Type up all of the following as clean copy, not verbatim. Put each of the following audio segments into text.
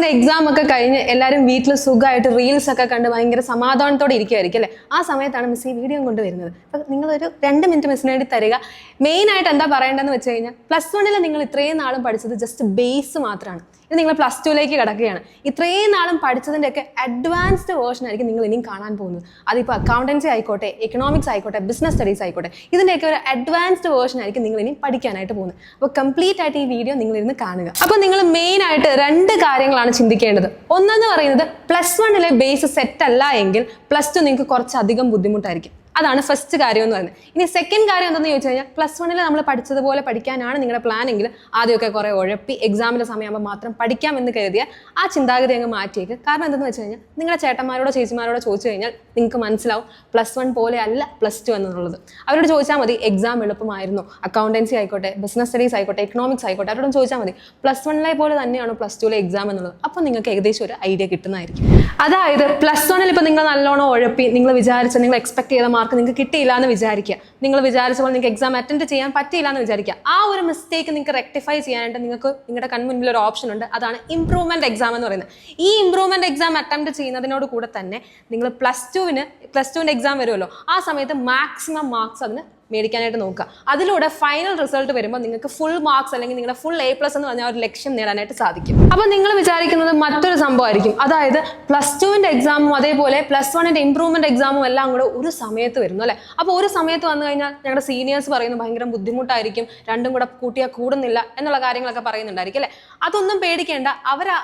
ന്റെ എക്സാം ഒക്കെ കഴിഞ്ഞ് എല്ലാവരും വീട്ടിൽ സുഖമായിട്ട് റീൽസ് ഒക്കെ കണ്ട് ഭയങ്കര സമാധാനത്തോടെ ഇരിക്കുമായിരിക്കും അല്ലേ? ആ സമയത്താണ് മിസ് ഈ വീഡിയോ കൊണ്ടുവരുന്നത്. അപ്പം നിങ്ങളൊരു 2 മിനിറ്റ് മിസ്സിന് വേണ്ടി തരിക. മെയിനായിട്ട് എന്താ പറയേണ്ടതെന്ന് വെച്ച് കഴിഞ്ഞാൽ +1 നിങ്ങൾ ഇത്രയും നാളും പഠിച്ചത് ജസ്റ്റ് ബേസ് മാത്രമാണ്. ഇത് നിങ്ങൾ +2 കിടക്കുകയാണ്. ഇത്രയും നാളും പഠിച്ചതിൻ്റെയൊക്കെ അഡ്വാൻസ്ഡ് വേർഷൻ ആയിരിക്കും നിങ്ങൾ ഇനിയും കാണാൻ പോകുന്നത്. അതിപ്പോൾ അക്കൗണ്ടൻസി ആയിക്കോട്ടെ, എക്കണോമിക്സ് ആയിക്കോട്ടെ, ബിസിനസ് സ്റ്റഡീസ് ആയിക്കോട്ടെ, ഇതിൻ്റെയൊക്കെ ഒരു അഡ്വാൻസ്ഡ് വേർഷൻ ആയിരിക്കും നിങ്ങൾ ഇനി പഠിക്കാനായിട്ട് പോകുന്നത്. അപ്പോൾ കംപ്ലീറ്റ് ആയിട്ട് ഈ വീഡിയോ നിങ്ങളിരുന്ന് കാണുക. അപ്പോൾ നിങ്ങൾ മെയിനായിട്ട് 2 കാര്യങ്ങളാണ് ചിന്തിക്കേണ്ടത്. ഒന്നെന്ന് പറയുന്നത് +1 ബേസ് സെറ്റ് അല്ല എങ്കിൽ +2 നിങ്ങൾക്ക് കുറച്ചധികം ബുദ്ധിമുട്ടായിരിക്കും. അതാണ് ഫസ്റ്റ് കാര്യം എന്ന് പറയുന്നത്. ഇനി സെക്കൻഡ് കാര്യം എന്താണെന്ന് ചോദിച്ചു കഴിഞ്ഞാൽ +1 നമ്മൾ പഠിച്ചതുപോലെ പഠിക്കാനാണ് നിങ്ങളുടെ പ്ലാൻ എങ്കിൽ ആദ്യമൊക്കെ കുറേ ഉഴപ്പി എക്സാമിൻ്റെ സമയമാകുമ്പോൾ മാത്രം പഠിക്കാം എന്ന് കരുതിയാൽ ആ ചിന്താഗതി അങ്ങ് മാറ്റിയേക്ക്. കാരണം എന്തെന്ന് വെച്ച് കഴിഞ്ഞാൽ നിങ്ങളുടെ ചേട്ടന്മാരോടോ ചേച്ചിമാരോടോ ചോദിച്ചു കഴിഞ്ഞാൽ നിങ്ങൾക്ക് മനസ്സിലാവും +1 പോലെ അല്ല +2 എന്നുള്ളത്. അവരോട് ചോദിച്ചാൽ മതി എക്സാം എളുപ്പമായിരുന്നു, അക്കൗണ്ടൻസി ആയിക്കോട്ടെ, ബിസിനസ് സ്റ്റഡീസ് ആയിക്കോട്ടെ, എക്കണോമിക്സ് ആയിക്കോട്ടെ, അവരോടും ചോദിച്ചാൽ മതി +1 പോലെ തന്നെയാണോ +2 എക്സാം എന്നുള്ളത്. അപ്പോൾ നിങ്ങൾക്ക് ഏകദേശം ഒരു ഐഡിയ കിട്ടുന്നതായിരിക്കും. അതായത് +1 ഇപ്പോൾ നിങ്ങൾ നല്ലോണം ഉഴപ്പി നിങ്ങൾ നിങ്ങൾ എക്സ്പെക്ട് ചെയ്ത മാർക്ക് നിങ്ങൾക്ക് കിട്ടിയില്ല എന്ന് വിചാരിക്കുക, നിങ്ങൾ വിചാരിച്ച പോലെ നിങ്ങൾക്ക് എക്സാം അറ്റൻഡ് ചെയ്യാൻ പറ്റിയില്ല എന്ന് വിചാരിക്കുക. ആ ഒരു മിസ്റ്റേക്ക് നിങ്ങൾക്ക് റെക്ടിഫൈ ചെയ്യാനായിട്ട് നിങ്ങൾക്ക് നിങ്ങളുടെ കൺമുന്നിൽ ഒരു ഓപ്ഷൻ ഉണ്ട്. അതാണ് ഇംപ്രൂവ്മെന്റ് എക്സാം എന്ന് പറയുന്നത്. ഈ ഇംപ്രൂവ്മെന്റ് എക്സാം അറ്റംപ്റ്റ് ചെയ്യുന്നതിനോട് കൂടെ തന്നെ നിങ്ങൾ +2ന്റെ എക്സാം വരുമല്ലോ, ആ സമയത്ത് മാക്സിമം മാർക്സ് അതിന് മേടിക്കാനായിട്ട് നോക്കുക. അതിലൂടെ ഫൈനൽ റിസൾട്ട് വരുമ്പോൾ നിങ്ങൾക്ക് ഫുൾ മാർക്സ് അല്ലെങ്കിൽ നിങ്ങളുടെ ഫുൾ A+ എന്ന് പറഞ്ഞ ഒരു ലക്ഷ്യം നേടാനായിട്ട് സാധിക്കും. അപ്പോൾ നിങ്ങൾ വിചാരിക്കുന്നത് മറ്റൊരു സംഭവമായിരിക്കും. അതായത് +2ന്റെ എക്സാമും അതേപോലെ +1ന്റെ ഇംപ്രൂവ്മെന്റ് എക്സാമും എല്ലാം കൂടെ ഒരു സമയത്ത് വരുന്നു അല്ലേ? അപ്പോൾ ഒരു സമയത്ത് വന്നു കഴിഞ്ഞാൽ ഞങ്ങളുടെ സീനിയേഴ്സ് പറയുന്നത് ഭയങ്കര ബുദ്ധിമുട്ടായിരിക്കും, രണ്ടും കൂടെ കൂട്ടിയാൽ കൂടുന്നില്ല എന്നുള്ള കാര്യങ്ങളൊക്കെ പറയുന്നുണ്ടായിരിക്കും അല്ലേ? അതൊന്നും പേടിക്കേണ്ട.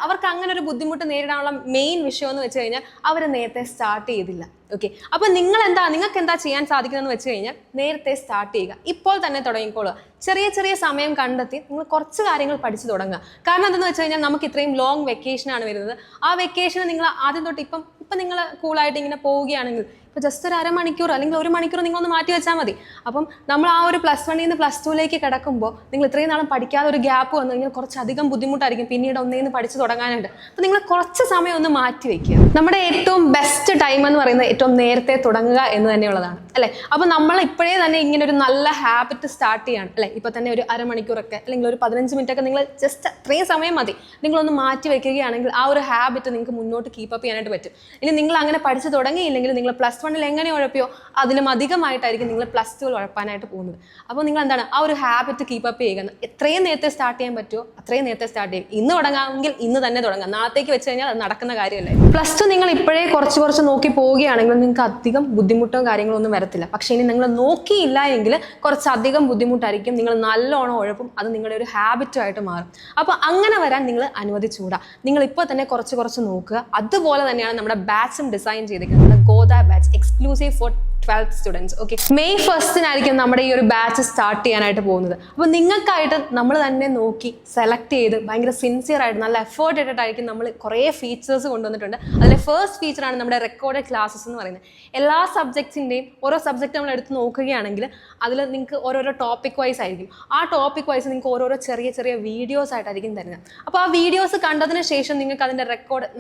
അവർക്ക് അങ്ങനെ ഒരു ബുദ്ധിമുട്ട് നേരിടാനുള്ള മെയിൻ വിഷയം എന്ന് വെച്ച് കഴിഞ്ഞാൽ അവർ നേരത്തെ സ്റ്റാർട്ട് ചെയ്തില്ല. ഓക്കെ, അപ്പോൾ നിങ്ങൾക്ക് എന്താ ചെയ്യാൻ സാധിക്കുന്നതെന്ന് വെച്ച് കഴിഞ്ഞാൽ നേരത്തെ സ്റ്റാർട്ട് ചെയ്യുക. ഇപ്പോൾ തന്നെ തുടങ്ങിക്കോളുക. ചെറിയ ചെറിയ സമയം കണ്ടെത്തി നിങ്ങൾ കുറച്ച് കാര്യങ്ങൾ പഠിച്ചു തുടങ്ങുക. കാരണം എന്താണെന്ന് വെച്ച് കഴിഞ്ഞാൽ നമുക്ക് ഇത്രയും ലോങ് വെക്കേഷനാണ് വരുന്നത്. ആ വെക്കേഷന് നിങ്ങൾ ആദ്യം തൊട്ട് ഇപ്പം നിങ്ങൾ കൂളായിട്ട് ഇങ്ങനെ പോവുകയാണെങ്കിൽ ഇപ്പോൾ ജസ്റ്റ് ഒരു അരമണിക്കൂർ അല്ലെങ്കിൽ 1 മണിക്കൂർ നിങ്ങളൊന്ന് മാറ്റി വെച്ചാൽ മതി. അപ്പം നമ്മൾ ആ ഒരു +1 നിന്ന് +2 കിടക്കുമ്പോൾ നിങ്ങൾ ഇത്രയും നാളും പഠിക്കാതെ ഒരു ഗ്യാപ്പ് വന്നു കഴിഞ്ഞാൽ കുറച്ചധികം ബുദ്ധിമുട്ടായിരിക്കും പിന്നീട് ഒന്നേന്ന് പഠിച്ചു തുടങ്ങാനായിട്ട്. അപ്പോൾ നിങ്ങൾ കുറച്ച് സമയം ഒന്ന് മാറ്റി വെക്കുക. നമ്മുടെ ഏറ്റവും ബെസ്റ്റ് ടൈം എന്ന് പറയുന്നത് ഏറ്റവും നേരത്തെ തുടങ്ങുക എന്ന് തന്നെയുള്ളതാണ് അല്ലേ? അപ്പോൾ നമ്മൾ ഇപ്പോഴേ തന്നെ ഇങ്ങനെ ഒരു നല്ല ഹാബിറ്റ് സ്റ്റാർട്ട് ചെയ്യാണ് അല്ലേ? ഇപ്പോൾ തന്നെ ഒരു അരമണിക്കൂറൊക്കെ അല്ലെങ്കിൽ ഒരു 15 മിനിറ്റ് ഒക്കെ നിങ്ങൾ ജസ്റ്റ് അത്രയും സമയം മതി നിങ്ങളൊന്ന് മാറ്റി വെക്കുകയാണെങ്കിൽ ആ ഒരു ഹാബിറ്റ് നിങ്ങൾക്ക് മുന്നോട്ട് കീപ്പപ്പ് ചെയ്യാനായിട്ട് പറ്റും. ഇനി നിങ്ങൾ അങ്ങനെ പഠിച്ചു തുടങ്ങിയില്ലെങ്കിൽ നിങ്ങൾ +1 എങ്ങനെ ഉഴപ്പിയോ അതിലും അധികമായിട്ടായിരിക്കും നിങ്ങൾ +2 ഉഴപ്പാനായിട്ട് പോകുന്നത്. അപ്പോൾ നിങ്ങൾ എന്താണ് ആ ഒരു ഹാബിറ്റ് കീപ്പപ്പ് ചെയ്യുക. എത്രയും നേരത്തെ സ്റ്റാർട്ട് ചെയ്യാൻ പറ്റുമോ അത്രയും നേരത്തെ സ്റ്റാർട്ട് ചെയ്യും. ഇന്ന് തുടങ്ങാമെങ്കിൽ ഇന്ന് തന്നെ തുടങ്ങാം. നാളത്തേക്ക് വെച്ച് കഴിഞ്ഞാൽ അത് നടക്കുന്ന കാര്യമല്ലേ? +2 നിങ്ങൾ ഇപ്പോഴേ കുറച്ച് നോക്കി പോവുകയാണെങ്കിൽ നിങ്ങൾക്ക് അധികം ബുദ്ധിമുട്ടോ കാര്യങ്ങളോ ഒന്നും വരത്തില്ല. പക്ഷേ ഇനി നിങ്ങൾ നോക്കിയില്ല എങ്കിൽ കുറച്ചധികം ബുദ്ധിമുട്ടായിരിക്കും. നിങ്ങൾ നല്ലോണം ഉഴപ്പും, അത് നിങ്ങളുടെ ഒരു ഹാബിറ്റുമായിട്ട് മാറും. അപ്പോൾ അങ്ങനെ വരാൻ നിങ്ങൾ അനുവദിച്ചുകൂടാ. നിങ്ങൾ ഇപ്പോൾ തന്നെ കുറച്ച് നോക്കുക. അതുപോലെ തന്നെയാണ് നമ്മുടെ ബാച്ചും ഡിസൈൻ ചെയ്തിരിക്കുന്നത്. Goda batch exclusive for 12th students. Okay, May 1 നമ്മുടെ ഈ ഒരു ബാച്ച് സ്റ്റാർട്ട് ചെയ്യാനായിട്ട് പോകുന്നത്. അപ്പോൾ നിങ്ങൾക്കായിട്ട് നമ്മൾ തന്നെ നോക്കി സെലക്ട് ചെയ്ത് ഭയങ്കര സിൻസിയർ ആയിട്ട് നല്ല എഫേർട്ട് ഇട്ടിട്ടായിരിക്കും നമ്മൾ കുറേ ഫീച്ചേഴ്സ് കൊണ്ടുവന്നിട്ടുണ്ട്. അതിലെ ഫസ്റ്റ് ഫീച്ചറാണ് നമ്മുടെ റെക്കോർഡഡ് ക്ലാസ്സസ് എന്ന് പറയുന്നത്. എല്ലാ സബ്ജക്ട്സിൻ്റെയും ഓരോ സബ്ജക്റ്റ് നമ്മൾ എടുത്ത് നോക്കുകയാണെങ്കിൽ അതിൽ നിങ്ങൾക്ക് ഓരോരോ ടോപ്പിക് വൈസ് ആയിരിക്കും. ആ ടോപ്പിക് വൈസ് നിങ്ങൾക്ക് ഓരോരോ ചെറിയ വീഡിയോസ് ആയിട്ടായിരിക്കും തരുന്നത്. അപ്പോൾ ആ വീഡിയോസ് കണ്ടതിന് ശേഷം നിങ്ങൾക്ക് അതിൻ്റെ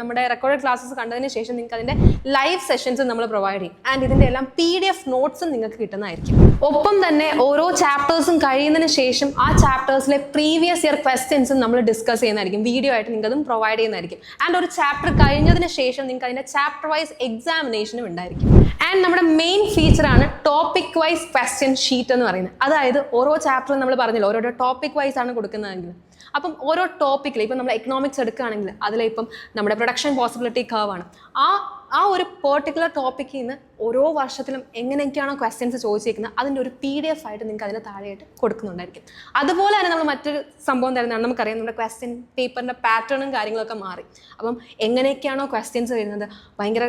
നമ്മുടെ റെക്കോർഡഡ് ക്ലാസ്സസ് കണ്ടതിന് ശേഷം നിങ്ങൾക്ക് അതിൻ്റെ ലൈവ് സെഷൻസ് നമ്മൾ പ്രൊവൈഡ് ചെയ്യും. ആൻഡ് ഇതിൻ്റെ എല്ലാം PDF നോട്ട്സും നിങ്ങൾക്ക് കിട്ടുന്നതായിരിക്കും. ഒപ്പം തന്നെ ഓരോ ചാപ്റ്റേഴ്സും കഴിയുന്നതിന് ശേഷം ആ ചാപ്റ്റേഴ്സിലെ പ്രീവിയസ് ഇയർ ക്വസ്റ്റ്യൻസും നമ്മൾ ഡിസ്കസ് ചെയ്യുന്നതായിരിക്കും. വീഡിയോ ആയിട്ട് നിങ്ങൾക്ക് അതും പ്രൊവൈഡ് ചെയ്യുന്നതായിരിക്കും. ആൻഡ് ഒരു ചാപ്റ്റർ കഴിഞ്ഞതിന് ശേഷം നിങ്ങൾക്ക് അതിൻ്റെ ചാപ്റ്റർ വൈസ് എക്സാമിനേഷനും ഉണ്ടായിരിക്കും. ആൻഡ് നമ്മുടെ മെയിൻ ഫീച്ചറാണ് ടോപ്പിക് വൈസ് ക്വസ്റ്റ്യൻ ഷീറ്റ് എന്ന് പറയുന്നത്. അതായത് ഓരോ ചാപ്റ്ററും നമ്മൾ പറഞ്ഞല്ലോ ഓരോ ടോപ്പിക് വൈസ് ആണ് കൊടുക്കുന്നതെങ്കിൽ അപ്പം ഓരോ ടോപ്പിക്കിൽ ഇപ്പം നമ്മൾ എക്കണോമിക്സ് എടുക്കുകയാണെങ്കിൽ അതിലിപ്പം നമ്മുടെ പ്രൊഡക്ഷൻ പോസിബിലിറ്റി കർവാണ്. ആ ഒരു പെർട്ടിക്കുലർ ടോപ്പിക്കിൽ നിന്ന് ഓരോ വർഷത്തിലും എങ്ങനെയൊക്കെയാണോ ക്വസ്റ്റ്യൻസ് ചോദിച്ചിരിക്കുന്നത് അതിൻ്റെ ഒരു PDF ആയിട്ട് നിങ്ങൾക്ക് അതിന് താഴെയായിട്ട് കൊടുക്കുന്നുണ്ടായിരിക്കും. അതുപോലെ തന്നെ നമ്മൾ മറ്റൊരു സംഭവം തരുന്നതാണ്. നമുക്കറിയാം നമ്മുടെ ക്വസ്റ്റ്യൻ പേപ്പറിൻ്റെ പാറ്റേണും കാര്യങ്ങളൊക്കെ മാറി. അപ്പം എങ്ങനെയൊക്കെയാണോ ക്വസ്റ്റ്യൻസ് വരുന്നത് ഭയങ്കര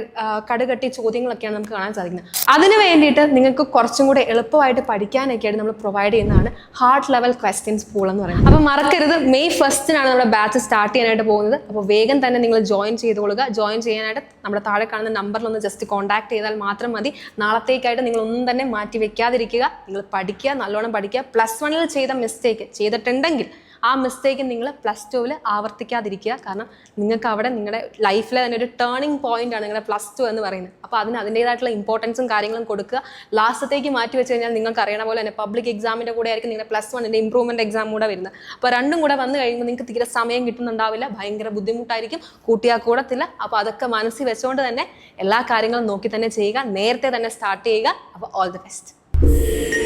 കടുകട്ടി ചോദ്യങ്ങളൊക്കെയാണ് നമുക്ക് കാണാൻ സാധിക്കുന്നത്. അതിന് വേണ്ടിയിട്ട് നിങ്ങൾക്ക് കുറച്ചും കൂടെ എളുപ്പമായിട്ട് പഠിക്കാനൊക്കെയായിട്ട് നമ്മൾ പ്രൊവൈഡ് ചെയ്യുന്നതാണ് ഹാർഡ് ലെവൽ ക്വസ്റ്റ്യൻസ് പൂൾ എന്ന് പറയുന്നത്. അപ്പോൾ മറക്കരുത്, May 1 നമ്മുടെ ബാച്ച് സ്റ്റാർട്ട് ചെയ്യാനായിട്ട് പോകുന്നത്. അപ്പോൾ വേഗം തന്നെ നിങ്ങൾ ജോയിൻ ചെയ്തുകൊള്ളുക. ജോയിൻ ചെയ്യാനായിട്ട് നമ്മുടെ താഴെ കാണുന്ന നമ്പറിലൊന്ന് ജസ്റ്റ് കോൺടാക്ട് ചെയ്താൽ മാത്രം മതി. നാളത്തേക്കായിട്ട് നിങ്ങൾ ഒന്നും തന്നെ മാറ്റി വെക്കാതിരിക്കുക. നിങ്ങൾ പഠിക്കുക, നല്ലോണം പഠിക്കുക. +1 ചെയ്ത മിസ്റ്റേക്ക് ചെയ്തിട്ടുണ്ടെങ്കിൽ ആ മിസ്റ്റേക്ക് നിങ്ങൾ +2 ആവർത്തിക്കാതിരിക്കുക. കാരണം നിങ്ങൾക്ക് അവിടെ നിങ്ങളുടെ ലൈഫിലെ തന്നെ ഒരു ടേണിംഗ് പോയിന്റ് ആണ് നിങ്ങളുടെ +2 എന്ന് പറയുന്നത്. അപ്പോൾ അതിൻ്റെതായിട്ടുള്ള ഇമ്പോർട്ടൻസും കാര്യങ്ങളും കൊടുക്കുക. ലാസ്റ്റത്തേക്ക് മാറ്റി വെച്ച് കഴിഞ്ഞാൽ നിങ്ങൾക്ക് അറിയണ പോലെ തന്നെ പബ്ലിക് എക്സാമിൻ്റെ കൂടെ ആയിരിക്കും നിങ്ങളുടെ +1 ഇംപ്രൂവ്മെന്റ് എക്സാം കൂടെ വരുന്നത്. അപ്പോൾ രണ്ടും കൂടെ വന്നു കഴിയുമ്പോൾ നിങ്ങൾക്ക് തീരെ സമയം കിട്ടുന്നുണ്ടാവില്ല, ഭയങ്കര ബുദ്ധിമുട്ടായിരിക്കും, കൂട്ടിയാൽ കൂടത്തില്ല. അപ്പോൾ അതൊക്കെ മനസ്സിൽ വെച്ചുകൊണ്ട് തന്നെ എല്ലാ കാര്യങ്ങളും നോക്കി തന്നെ ചെയ്യുക, നേരത്തെ തന്നെ സ്റ്റാർട്ട് ചെയ്യുക. അപ്പോൾ ഓൾ ദി ബെസ്റ്റ്.